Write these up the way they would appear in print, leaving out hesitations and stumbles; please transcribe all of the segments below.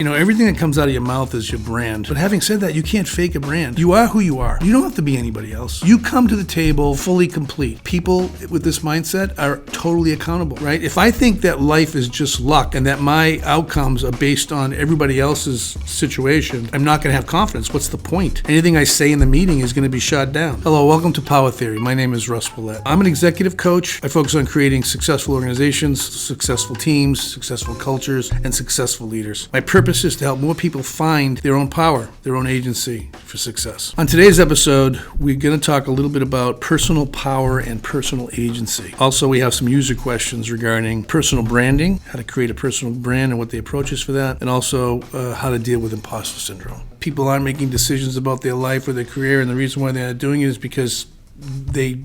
You know, everything that comes out of your mouth is your brand. But having said that, you can't fake a brand. You are who you are. You don't have to be anybody else. You come to the table fully complete. People with this mindset are totally accountable, right? If I think that life is just luck and that my outcomes are based on everybody else's situation, I'm not going to have confidence. What's the point? Anything I say in the meeting is going to be shot down. Hello, welcome to Power Theory. My name is Russ Ouellette. I'm an executive coach. I focus on creating successful organizations, successful teams, successful cultures, and successful leaders. My purpose is to help more people find their own power, their own agency for success. On today's episode, we're going to talk a little bit about personal power and personal agency. Also, we have some user questions regarding personal branding, how to create a personal brand and what the approach is for that, and also how to deal with imposter syndrome. People aren't making decisions about their life or their career, and the reason why they're not doing it is because they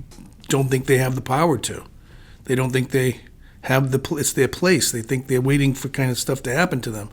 don't think they have the power to. They don't think they have it's their place. They think they're waiting for kind of stuff to happen to them.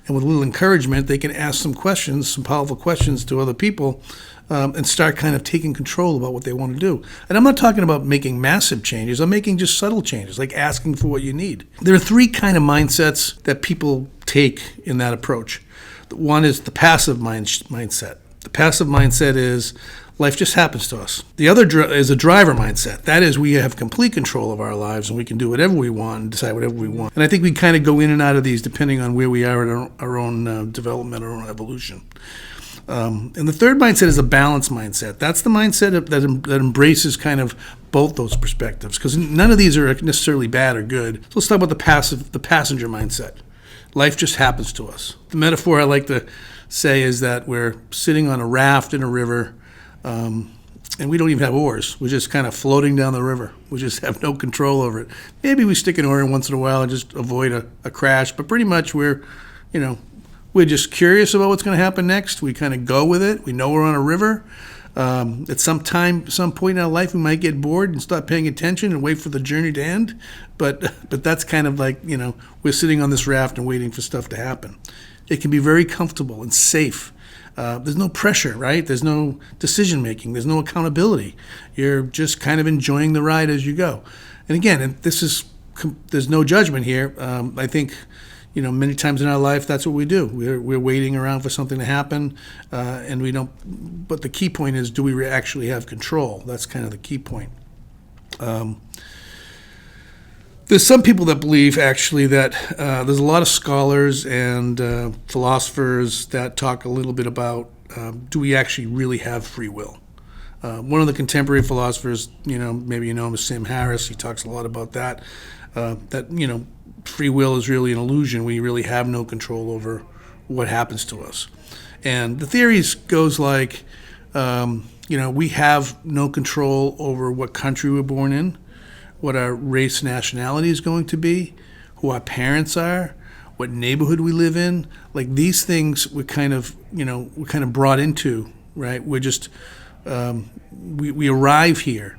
And with a little encouragement, they can ask some questions, some powerful questions to other people, and start kind of taking control about what they want to do. And I'm not talking about making massive changes. I'm making just subtle changes, like asking for what you need. There are three kind of mindsets that people take in that approach. One is the passive mindset. The passive mindset is life just happens to us. The other is a driver mindset. That is, we have complete control of our lives and we can do whatever we want and decide whatever we want. And I think we kind of go in and out of these depending on where we are in our own development, our own evolution. And the third mindset is a balanced mindset. That's the mindset that embraces kind of both those perspectives, because none of these are necessarily bad or good. So let's talk about the passenger mindset. Life just happens to us. The metaphor I like to say is that we're sitting on a raft in a river, and we don't even have oars. We're just kind of floating down the river. We just have no control over it. Maybe we stick an oar in once in a while and just avoid a crash, but pretty much we're just curious about what's going to happen next. We kind of go with it. We know we're on a river. At some point in our life, we might get bored and stop paying attention and wait for the journey to end. But that's kind of like, we're sitting on this raft and waiting for stuff to happen. It can be very comfortable and safe. There's no pressure, right? There's no decision making. There's no accountability. You're just kind of enjoying the ride as you go. And again, there's no judgment here. I think, many times in our life, that's what we do. We're waiting around for something to happen, and we don't. But the key point is, do we actually have control? That's kind of the key point. There's some people that believe, actually, that there's a lot of scholars and philosophers that talk a little bit about, do we actually really have free will? One of the contemporary philosophers, maybe you know him as Sam Harris, he talks a lot about that, free will is really an illusion. We really have no control over what happens to us. And the theories goes like, we have no control over what country we're born in, what our race nationality is going to be, who our parents are, what neighborhood we live in. Like these things we're kind of brought into, right? We're just, we arrive here.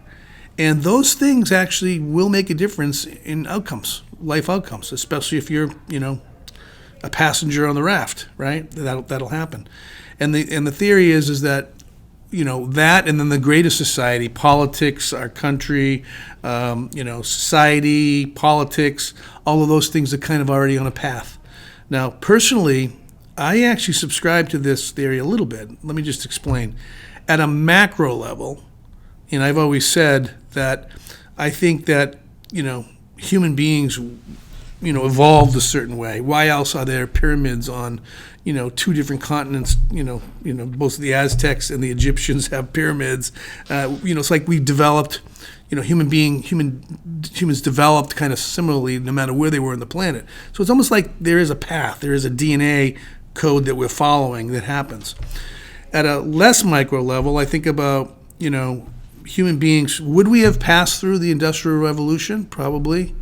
And those things actually will make a difference in outcomes, life outcomes, especially if you're, a passenger on the raft, right? That'll happen. And the theory is that, that and then the greater society, politics, our country, society, politics, all of those things are kind of already on a path. Now, personally, I actually subscribe to this theory a little bit. Let me just explain. At a macro level, and I've always said that I think that, human beings, evolved a certain way. Why else are there pyramids on, two different continents? Both the Aztecs and the Egyptians have pyramids. It's like we developed, humans developed kind of similarly no matter where they were on the planet. So it's almost like there is a path, there is a DNA code that we're following that happens. At a less micro level, I think about, human beings. Would we have passed through the Industrial Revolution? Probably.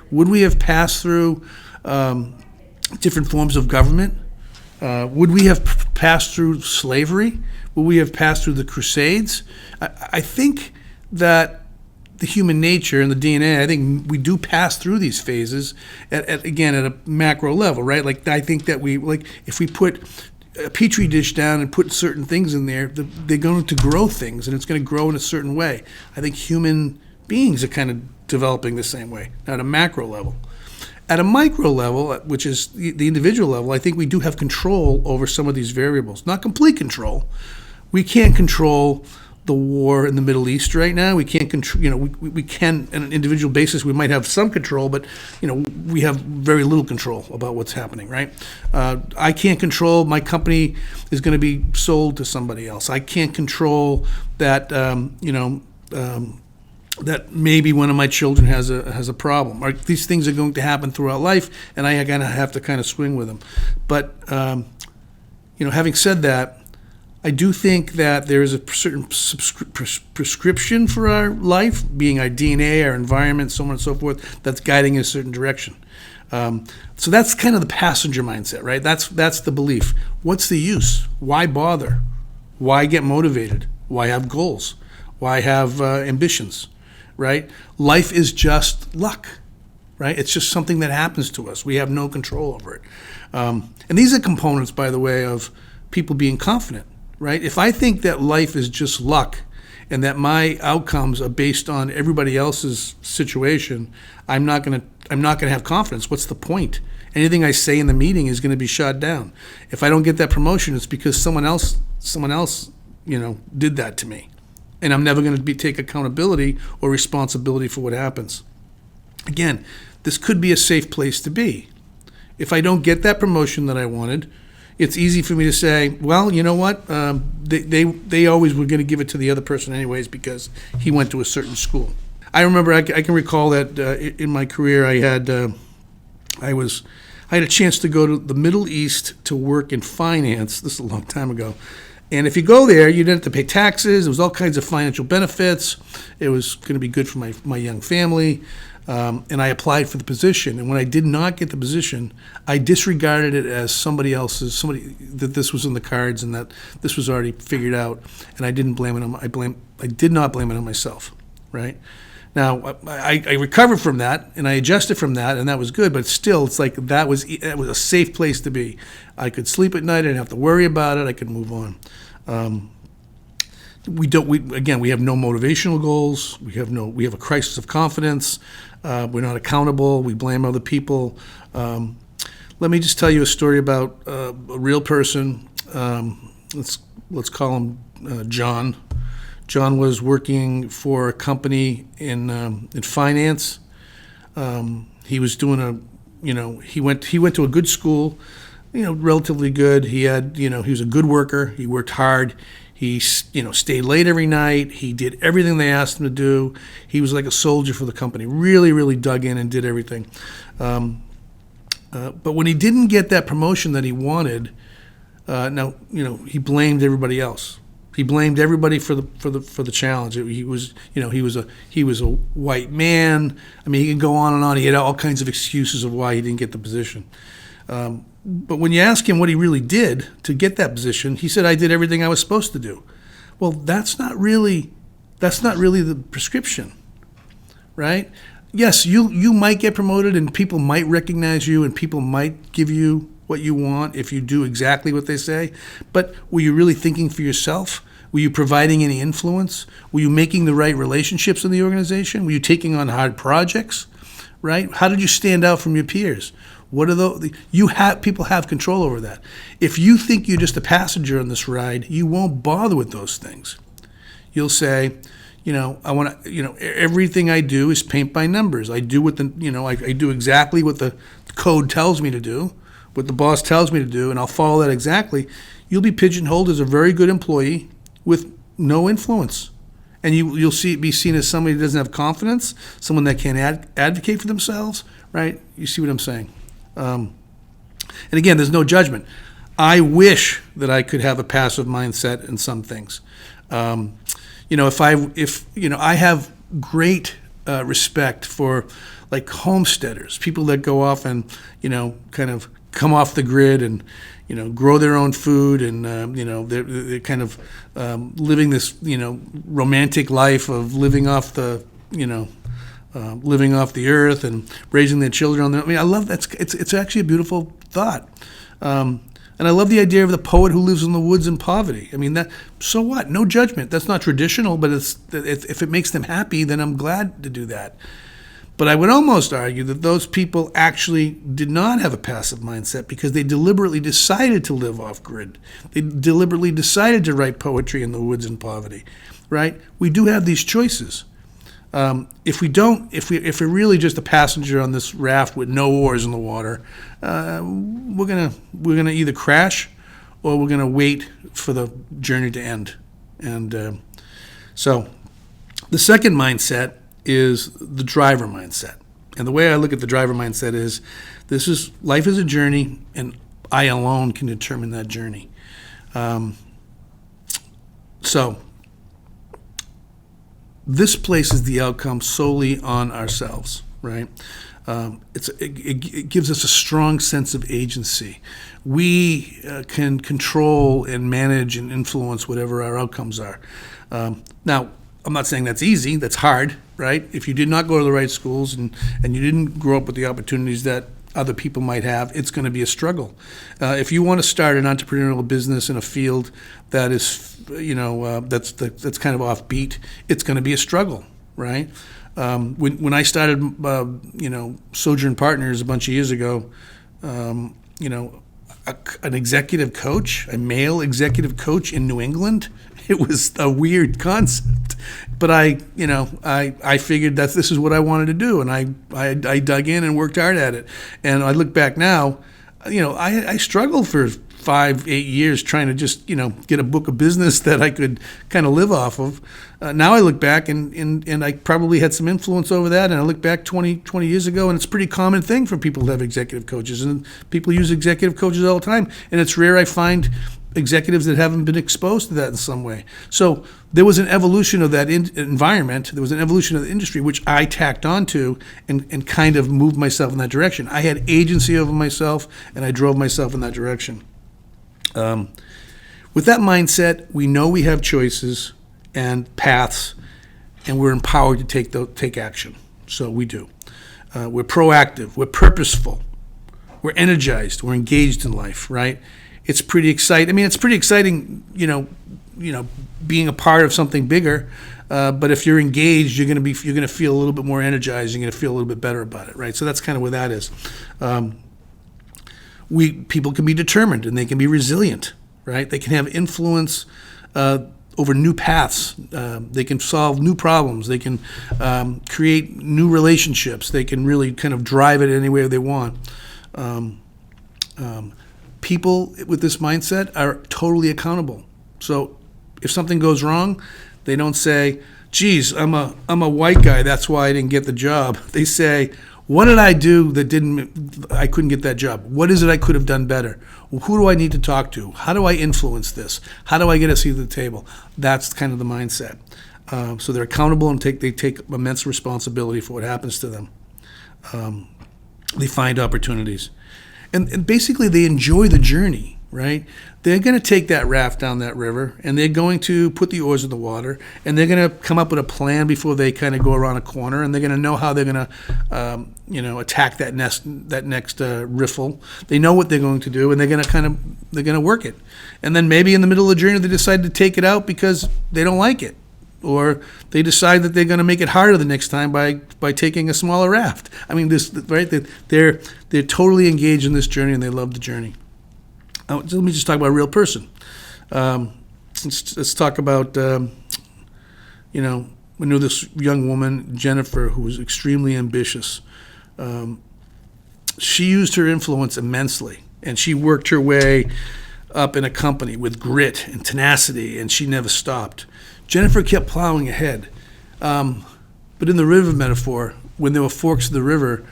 Would we have passed through different forms of government? Would we have passed through slavery? Would we have passed through the Crusades? I think that the human nature and the DNA, I think we do pass through these phases at a macro level, right? Like I think that if we put a petri dish down and put certain things in there, they're going to grow things, and it's going to grow in a certain way. I think human beings are kind of developing the same way, at a macro level. At a micro level, which is the individual level, I think we do have control over some of these variables. Not complete control. We can't control the war in the Middle East right now. We can't control, we can, on an individual basis, we might have some control, but, we have very little control about what's happening, right? I can't control my company is going to be sold to somebody else. I can't control that, that maybe one of my children has a problem. Or these things are going to happen throughout life, and I gotta have to kind of swing with them. But, having said that, I do think that there is a certain prescription for our life, being our DNA, our environment, so on and so forth, that's guiding in a certain direction. So that's kind of the passenger mindset, right? That's the belief. What's the use? Why bother? Why get motivated? Why have goals? Why have ambitions, right? Life is just luck, right? It's just something that happens to us. We have no control over it. And these are components, by the way, of people being confident. Right? If I think that life is just luck and that my outcomes are based on everybody else's situation, I'm not going to have confidence. What's the point? Anything I say in the meeting is going to be shot down. If I don't get that promotion, it's because someone else, did that to me. And I'm never going to take accountability or responsibility for what happens. Again, this could be a safe place to be. If I don't get that promotion that I wanted, it's easy for me to say, well, you know what? They always were going to give it to the other person anyways because he went to a certain school. I remember, I can recall that in my career, I had a chance to go to the Middle East to work in finance. This is a long time ago. And if you go there, you didn't have to pay taxes. There was all kinds of financial benefits. It was going to be good for my young family. And I applied for the position. And when I did not get the position, I disregarded it as that this was in the cards and that this was already figured out. And I didn't blame it on, I did not blame it on myself, right? Now, I recovered from that and I adjusted from that, and that was good. But still, it's like that was a safe place to be. I could sleep at night. I didn't have to worry about it. I could move on. We have no motivational goals. We have a crisis of confidence. We're not accountable. We blame other people. Let me just tell you a story about a real person. Let's call him John. John was working for a company in finance. He was doing he went to a good school, relatively good. He was a good worker. He worked hard. He, stayed late every night. He did everything they asked him to do. He was like a soldier for the company. Really, really dug in and did everything. But when he didn't get that promotion that he wanted, he blamed everybody else. He blamed everybody for the challenge. He was a white man. I mean, he could go on and on. He had all kinds of excuses of why he didn't get the position. But when you ask him what he really did to get that position, he said, "I did everything I was supposed to do." Well, that's not really the prescription, right? Yes, you might get promoted and people might recognize you and people might give you what you want if you do exactly what they say. But were you really thinking for yourself? Were you providing any influence? Were you making the right relationships in the organization? Were you taking on hard projects, right? How did you stand out from your peers? What are those? People have control over that. If you think you're just a passenger on this ride, you won't bother with those things. You'll say, I want to, everything I do is paint by numbers. I do I do exactly what the code tells me to do, what the boss tells me to do, and I'll follow that exactly. You'll be pigeonholed as a very good employee with no influence. And you'll be seen as somebody who doesn't have confidence, someone that can't advocate for themselves, right? You see what I'm saying? And again, there's no judgment. I wish that I could have a passive mindset in some things. I have great respect for like homesteaders, people that go off and kind of come off the grid and grow their own food and they're kind of living this romantic life of living off the earth and raising their children on their. I mean, I love that. It's actually a beautiful thought. And I love the idea of the poet who lives in the woods in poverty. I mean, so what? No judgment. That's not traditional, but if it makes them happy, then I'm glad to do that. But I would almost argue that those people actually did not have a passive mindset because they deliberately decided to live off grid. They deliberately decided to write poetry in the woods in poverty, right? We do have these choices. If we're really just a passenger on this raft with no oars in the water, we're gonna either crash or we're gonna wait for the journey to end. And so the second mindset is the driver mindset. And the way I look at the driver mindset is life is a journey, and I alone can determine that journey. So this places the outcome solely on ourselves, right? It gives us a strong sense of agency. We can control and manage and influence whatever our outcomes are. Now, I'm not saying that's easy. That's hard, right? If you did not go to the right schools and you didn't grow up with the opportunities that other people might have, it's going to be a struggle. If you want to start an entrepreneurial business in a field that is, that's kind of offbeat, it's going to be a struggle, right? When I started, Sojourn Partners a bunch of years ago, an executive coach, a male executive coach in New England, it was a weird concept. But I figured that this is what I wanted to do, and I dug in and worked hard at it. And I look back now, I struggled for 5-8 years trying to just get a book of business that I could kind of live off of. Now I look back and I probably had some influence over that, and I look back 20 years ago, and it's a pretty common thing for people to have executive coaches, and people use executive coaches all the time, and it's rare I find executives that haven't been exposed to that in some way. So there was an evolution of that environment, there was an evolution of the industry, which I tacked onto and kind of moved myself in that direction. I had agency over myself, and I drove myself in that direction. With that mindset, we know we have choices and paths, and we're empowered to take action. So we do. We're proactive. We're purposeful. We're energized. We're engaged in life, right? It's pretty exciting. I mean, it's pretty exciting, being a part of something bigger. But if you're engaged, you're going to feel a little bit more energized. You're going to feel a little bit better about it, right? So that's kind of where that is. People can be determined, and they can be resilient, right? They can have influence over new paths. They can solve new problems. They can create new relationships. They can really kind of drive it any way they want. People with this mindset are totally accountable. So if something goes wrong, they don't say, geez, I'm a white guy, that's why I didn't get the job. They say, what did I do that I couldn't get that job? What is it I could have done better? Who do I need to talk to? How do I influence this? How do I get a seat at the table? That's kind of the mindset. So they're accountable, and they take immense responsibility for what happens to them. They find opportunities. And basically they enjoy the journey, right? They're going to take that raft down that river, and they're going to put the oars in the water, and they're going to come up with a plan before they kind of go around a corner, and they're going to know how they're going to, attack that next riffle. They know what they're going to do, and they're going to work it. And then maybe in the middle of the journey they decide to take it out because they don't like it, or they decide that they're going to make it harder the next time by taking a smaller raft. I mean, they're totally engaged in this journey, and they love the journey. Let me just talk about a real person. Let's talk about, we knew this young woman, Jennifer, who was extremely ambitious. She used her influence immensely, and she worked her way up in a company with grit and tenacity, and she never stopped. Jennifer kept plowing ahead. But in the river metaphor, when there were forks of the river,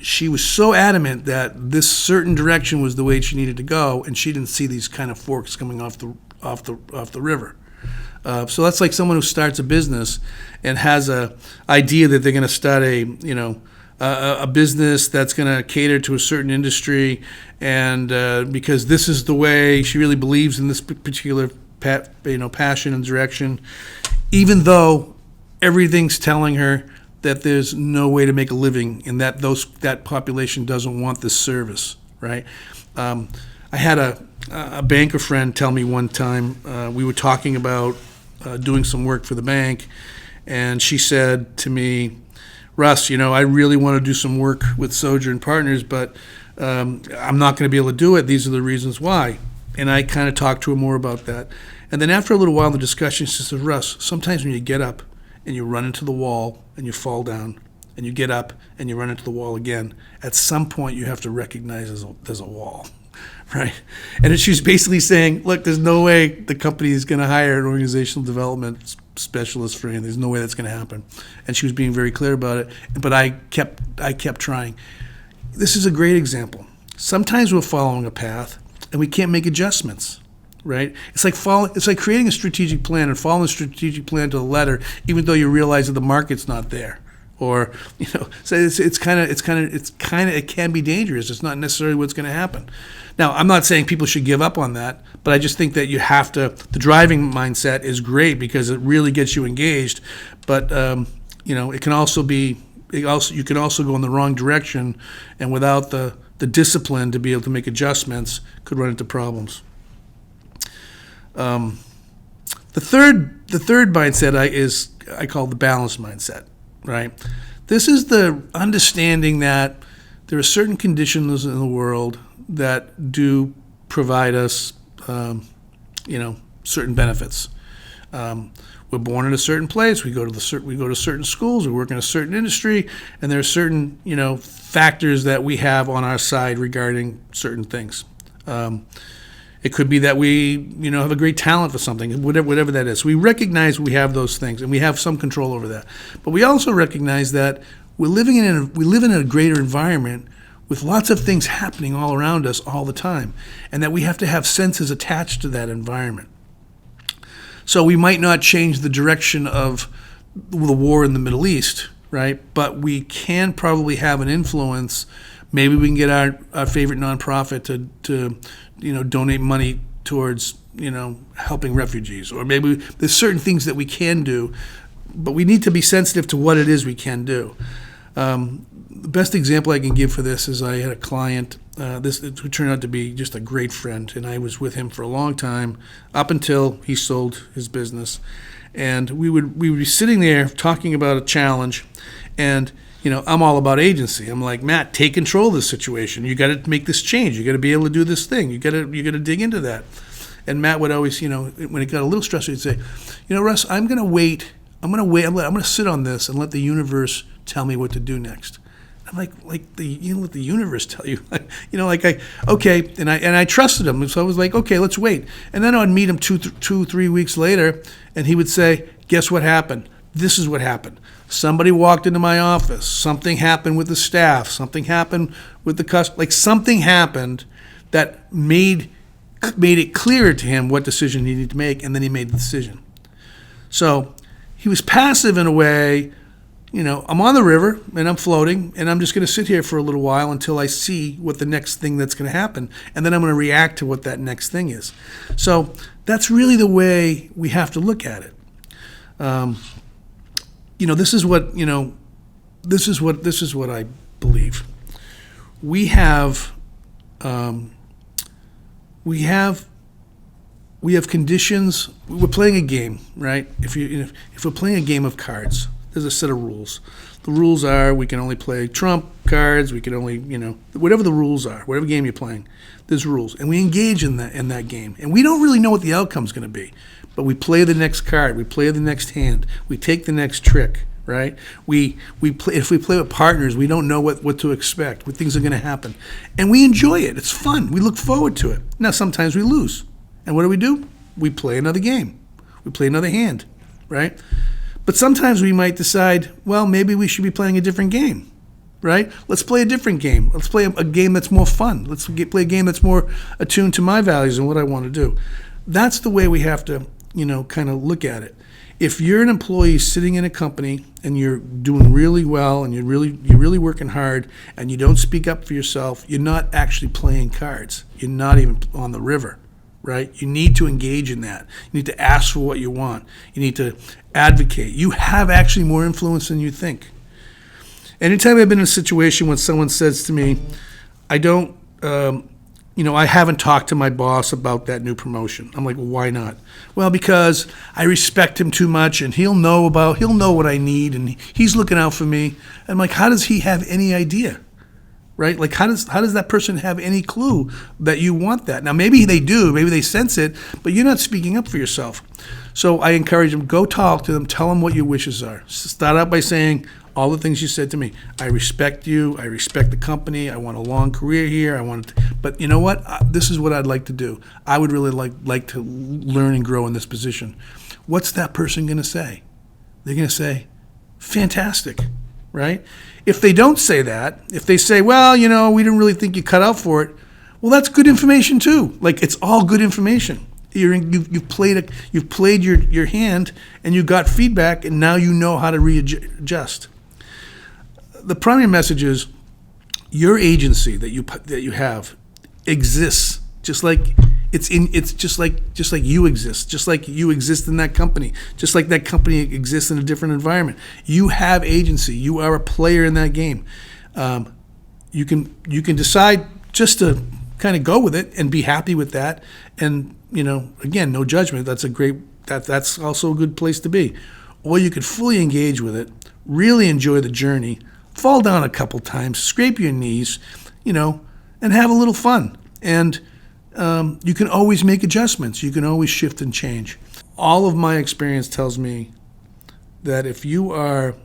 she was so adamant that this certain direction was the way she needed to go, and she didn't see these kind of forks coming off the river. So that's like someone who starts a business and has a idea that they're going to start a business that's going to cater to a certain industry, and because this is the way she really believes in this particular passion and direction, even though everything's telling her that there's no way to make a living and that that population doesn't want this service, right? I had a banker friend tell me one time, we were talking about doing some work for the bank, and she said to me, Russ, I really want to do some work with Sojourn Partners, but I'm not going to be able to do it. These are the reasons why. And I kind of talked to her more about that. And then after a little while in the discussion, she says, Russ, sometimes when you get up and you run into the wall and you fall down, and you get up and you run into the wall again, at some point you have to recognize there's a wall, right? And she's basically saying, look, there's no way the company is going to hire an organizational development specialist for him. There's no way that's going to happen. And she was being very clear about it, but I kept trying. This is a great example. Sometimes we're following a path and we can't make adjustments, right? It's like creating a strategic plan and following the strategic plan to the letter, even though you realize that the market's not there. Or, so it can be dangerous. It's not necessarily what's going to happen. Now, I'm not saying people should give up on that, but I just think that you have to. The driving mindset is great because it really gets you engaged, but it can also be. You can also go in the wrong direction, and without the discipline to be able to make adjustments, could run into problems. The third mindset I call the balanced mindset. Right? This is the understanding that there are certain conditions in the world that do provide us, certain benefits. We're born in a certain place. We go to certain schools. We work in a certain industry, and there are certain, factors that we have on our side regarding certain things. It could be that we, have a great talent for something, whatever that is. We recognize we have those things, and we have some control over that. But we also recognize that we live in a greater environment with lots of things happening all around us all the time, and that we have to have senses attached to that environment. So we might not change the direction of the war in the Middle East, right? But we can probably have an influence. Maybe we can get our favorite nonprofit to donate money towards, helping refugees. Or maybe there's certain things that we can do, but we need to be sensitive to what it is we can do. The best example I can give for this is I had a client, who turned out to be just a great friend, and I was with him for a long time, up until he sold his business. And we would be sitting there talking about a challenge, and I'm all about agency. I'm like, Matt, take control of this situation. You got to make this change. You got to be able to do this thing. You got to dig into that. And Matt would always, when it got a little stressful, he'd say, Russ, I'm going to wait. I'm going to sit on this and let the universe tell me what to do next. I'm like let the universe tell you, okay. And I trusted him, so I was like, okay, let's wait. And then I'd meet him 3 weeks later, and he would say, guess what happened? This is what happened. Somebody walked into my office. Something happened with the staff. Something happened with the customer. Something happened that made it clearer to him what decision he needed to make, and then he made the decision. So he was passive in a way. I'm on the river and I'm floating, and I'm just going to sit here for a little while until I see what the next thing that's going to happen, and then I'm going to react to what that next thing is. So that's really the way we have to look at it. This is what I believe. We have conditions. We're playing a game, right? If we're playing a game of cards, there's a set of rules. The rules are we can only play trump cards. We can only, whatever the rules are, whatever game you're playing, there's rules, and we engage in that game. And we don't really know what the outcome's going to be, but we play the next card, we play the next hand, we take the next trick, right? We play. If we play with partners, we don't know what to expect, what things are going to happen, and we enjoy it. It's fun. We look forward to it. Now sometimes we lose, and what do? We play another game. We play another hand, right? But sometimes we might decide, well, maybe we should be playing a different game, right? Let's play a different game. Let's play a game that's more fun. Let's play a game that's more attuned to my values and what I want to do. That's the way we have to, kind of look at it. If you're an employee sitting in a company and you're doing really well and you're really working hard and you don't speak up for yourself, you're not actually playing cards. You're not even on the river. Right? You need to engage in that. You need to ask for what you want. You need to advocate. You have actually more influence than you think. Anytime I've been in a situation when someone says to me, I don't, I haven't talked to my boss about that new promotion. I'm like, well, why not? Well, because I respect him too much, and he'll know what I need, and he's looking out for me. And I'm like, how does he have any idea? Right? Like, how does that person have any clue that you want that? Now, maybe they do, maybe they sense it, but you're not speaking up for yourself. So I encourage them, go talk to them, tell them what your wishes are. Start out by saying all the things you said to me. I respect you, I respect the company, I want a long career here, but you know what? This is what I'd like to do. I would really like to learn and grow in this position. What's that person going to say? They're going to say, fantastic. Right? If they don't say that, if they say, well, we didn't really think you cut out for it, well, that's good information too. Like, it's all good information. You've played your hand, and you got feedback, and now you know how to readjust. The primary message is your agency that you have exists just like just like you exist, just like you exist in that company, just like that company exists in a different environment. You have agency. You are a player in that game. You can decide just to kind of go with it and be happy with that. And again, no judgment. That's also a good place to be. Or you could fully engage with it, really enjoy the journey, fall down a couple times, scrape your knees, and have a little fun. And you can always make adjustments. You can always shift and change. All of my experience tells me that if you are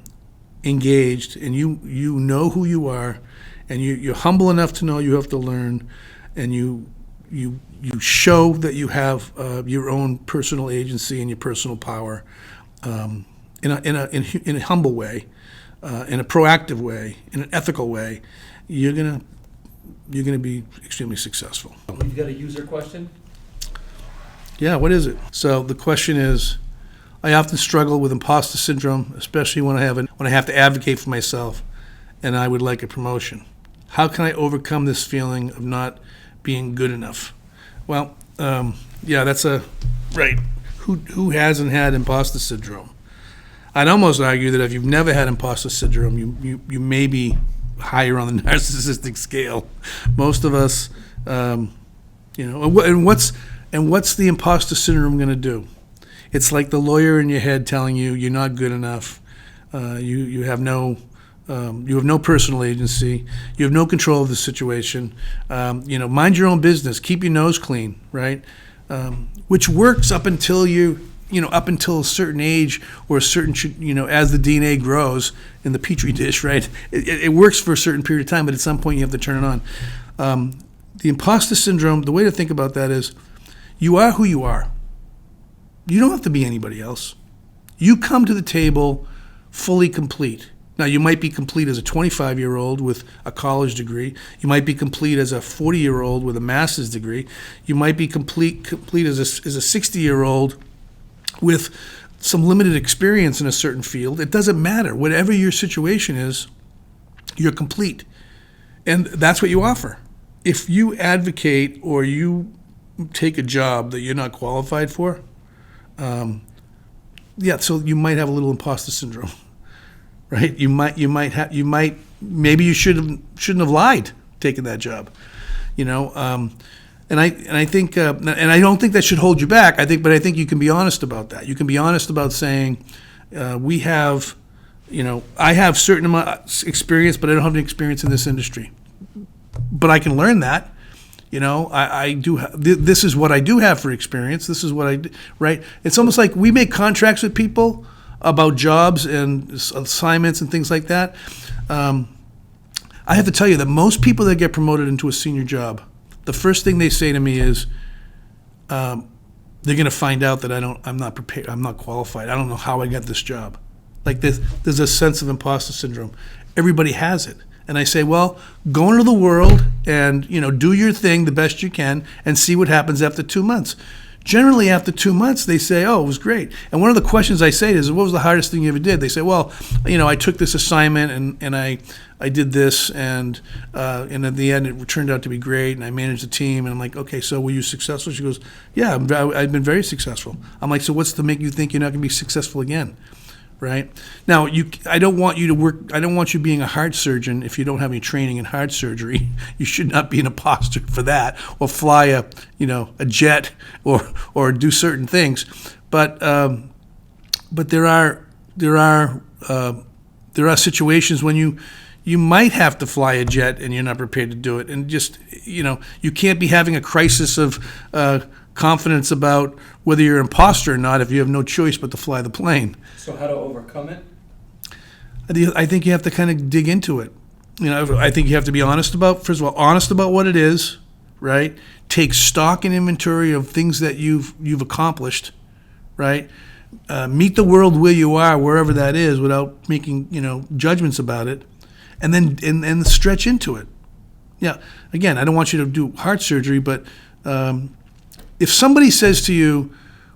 engaged and you know who you are, and you're humble enough to know you have to learn, and you show that you have your own personal agency and your personal power in a humble way, in a proactive way, in an ethical way, you're gonna be extremely successable. You've got a user question? Yeah, what is it? So the question is, I often struggle with imposter syndrome, especially when I have to advocate for myself, and I would like a promotion. How can I overcome this feeling of not being good enough? Well, that's right. Who hasn't had imposter syndrome? I'd almost argue that if you've never had imposter syndrome, you may be higher on the narcissistic scale. Most of us, and what's the imposter syndrome going to do? It's like the lawyer in your head telling you you're not good enough. You have no personal agency. You have no control of the situation. Mind your own business. Keep your nose clean, right? Which works up until up until a certain age or a certain, as the DNA grows in the petri dish, right? It works for a certain period of time, but at some point you have to turn it on. The imposter syndrome, the way to think about that is, you are who you are. You don't have to be anybody else. You come to the table fully complete. Now, you might be complete as a 25-year-old with a college degree. You might be complete as a 40-year-old with a master's degree. You might be complete as a 60-year-old with some limited experience in a certain field. It doesn't matter. Whatever your situation is, you're complete. And that's what you offer. If you advocate or you take a job that you're not qualified for, so you might have a little imposter syndrome, right? Maybe you shouldn't have lied taking that job, And I think, and I don't think that should hold you back. I think you can be honest about that. You can be honest about saying, I have certain amount of experience, but I don't have any experience in this industry. But I can learn that. I do. This is what I do have for experience. This is what I do, right? It's almost like we make contracts with people about jobs and assignments and things like that. I have to tell you that most people that get promoted into a senior job, the first thing they say to me is, they're going to find out that I'm not prepared, I'm not qualified, I don't know how I got this job. Like there's a sense of imposter syndrome. Everybody has it. And I say, well, go into the world and, do your thing the best you can and see what happens after 2 months. Generally, after 2 months, they say, oh, it was great. And one of the questions I say is, what was the hardest thing you ever did? They say, well, I took this assignment and I did this and at the end it turned out to be great and I managed the team. And I'm like, okay, so were you successful? She goes, yeah, I've been very successful. I'm like, so what's to make you think you're not going to be successful again? right? Now, I don't want you to work. I don't want you being a heart surgeon if you don't have any training in heart surgery. You should not be an imposter for that, or fly a jet, or do certain things. But there are situations when you might have to fly a jet and you're not prepared to do it, and just you can't be having a crisis of confidence about whether you're an imposter or not if you have no choice but to fly the plane. So how to overcome it? I think you have to kind of dig into it. I think you have to be honest about what it is, right? Take stock and inventory of things that you've accomplished, right? Meet the world where you are, wherever that is, without making judgments about it, and then stretch into it. Yeah. Again, I don't want you to do heart surgery, but if somebody says to you,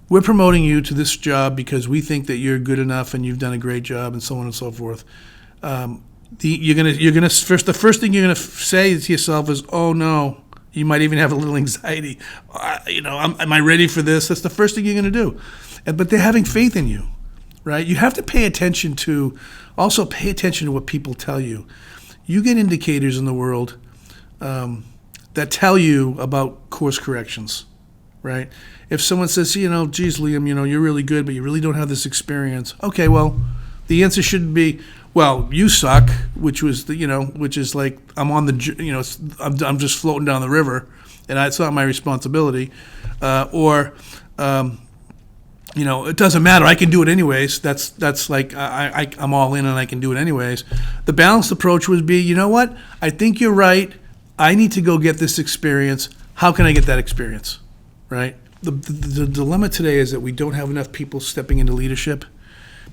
"We're promoting you to this job because we think that you're good enough and you've done a great job," and so on and so forth, the first thing you're gonna say to yourself is, "Oh no." You might even have a little anxiety. Am I ready for this? That's the first thing you're gonna do. But they're having faith in you, right? You have to pay attention to what people tell you. You get indicators in the world that tell you about course corrections, right? If someone says, "Geez, Liam, you're really good, but you really don't have this experience." Okay, well, the answer shouldn't be, "Well, you suck," which is like I'm on the, I'm just floating down the river, and it's not my responsibility, or it doesn't matter. I can do it anyways. That's like I'm all in and I can do it anyways. The balanced approach would be, you know what? I think you're right. I need to go get this experience. How can I get that experience? Right? The dilemma today is that we don't have enough people stepping into leadership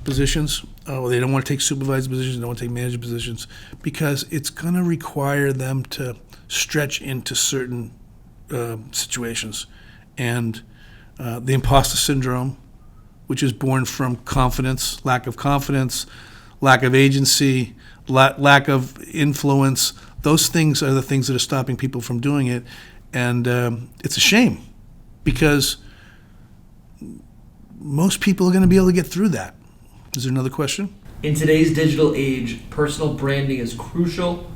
positions. They don't want to take supervisor positions. They don't want to take manager positions because it's going to require them to stretch into certain situations. And the imposter syndrome, which is born from lack of agency, lack of influence. Those things are the things that are stopping people from doing it. And it's a shame because most people are going to be able to get through that. Is there another question? In today's digital age, personal branding is crucial.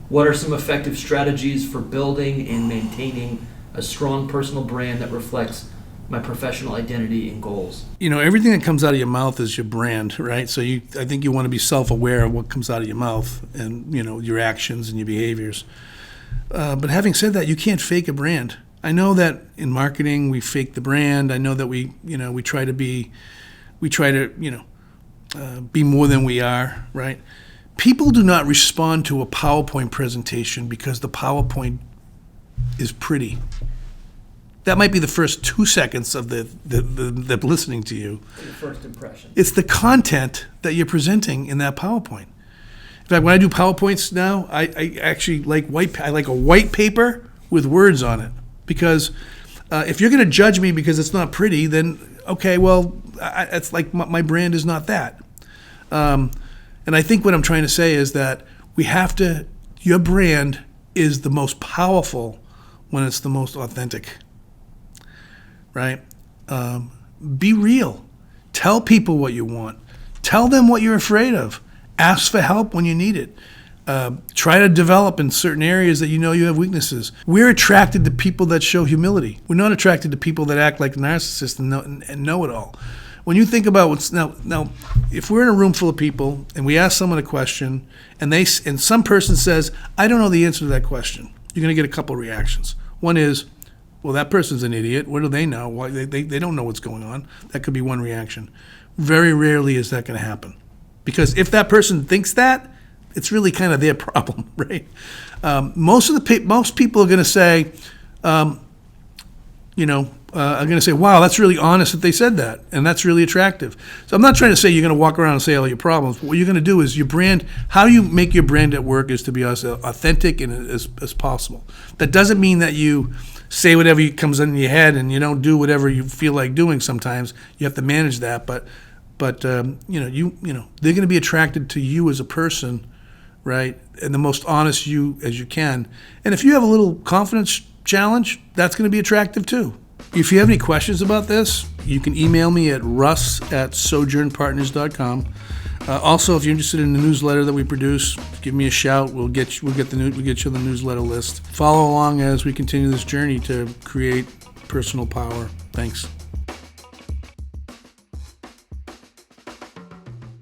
What are some effective strategies for building and maintaining a strong personal brand that reflects my professional identity and goals? Everything that comes out of your mouth is your brand, right? So I think you want to be self-aware of what comes out of your mouth and, your actions and your behaviors. But having said that, you can't fake a brand. I know that in marketing, we fake the brand. I know that we try to be more than we are, right? People do not respond to a PowerPoint presentation because the PowerPoint is pretty. That might be the first 2 seconds of the listening to you. Your first impression. It's the content that you're presenting in that PowerPoint. In fact, when I do PowerPoints now, I actually like a white paper with words on it, because if you're going to judge me because it's not pretty, then okay, well, it's like my brand is not that. And I think what I'm trying to say is that your brand is the most powerful when it's the most authentic, right? Be real. Tell people what you want. Tell them what you're afraid of. Ask for help when you need it. Try to develop in certain areas that you have weaknesses. We're attracted to people that show humility. We're not attracted to people that act like narcissists and know it all. When you think about what's now, if we're in a room full of people and we ask someone a question and some person says, "I don't know the answer to that question," you're going to get a couple of reactions. One is, "Well, that person's an idiot. What do they know? Why they don't know what's going on." That could be one reaction. Very rarely is that going to happen, because if that person thinks that, it's really kind of their problem, right? Most people are going to say, are going to say, "Wow, that's really honest that they said that, and that's really attractive." So I'm not trying to say you're going to walk around and say all your problems. What you're going to do is your brand. How you make your brand at work is to be as authentic and as possible. That doesn't mean that you say whatever comes in your head and you don't do whatever you feel like doing. Sometimes you have to manage that, but they're going to be attracted to you as a person, right? And the most honest you as you can. And if you have a little confidence challenge, that's going to be attractive too. If you have any questions about this, you can email me at russ@sojournpartners.com. Also, if you're interested in the newsletter that we produce, give me a shout. We'll get you on the newsletter list. Follow along as we continue this journey to create personal power. Thanks.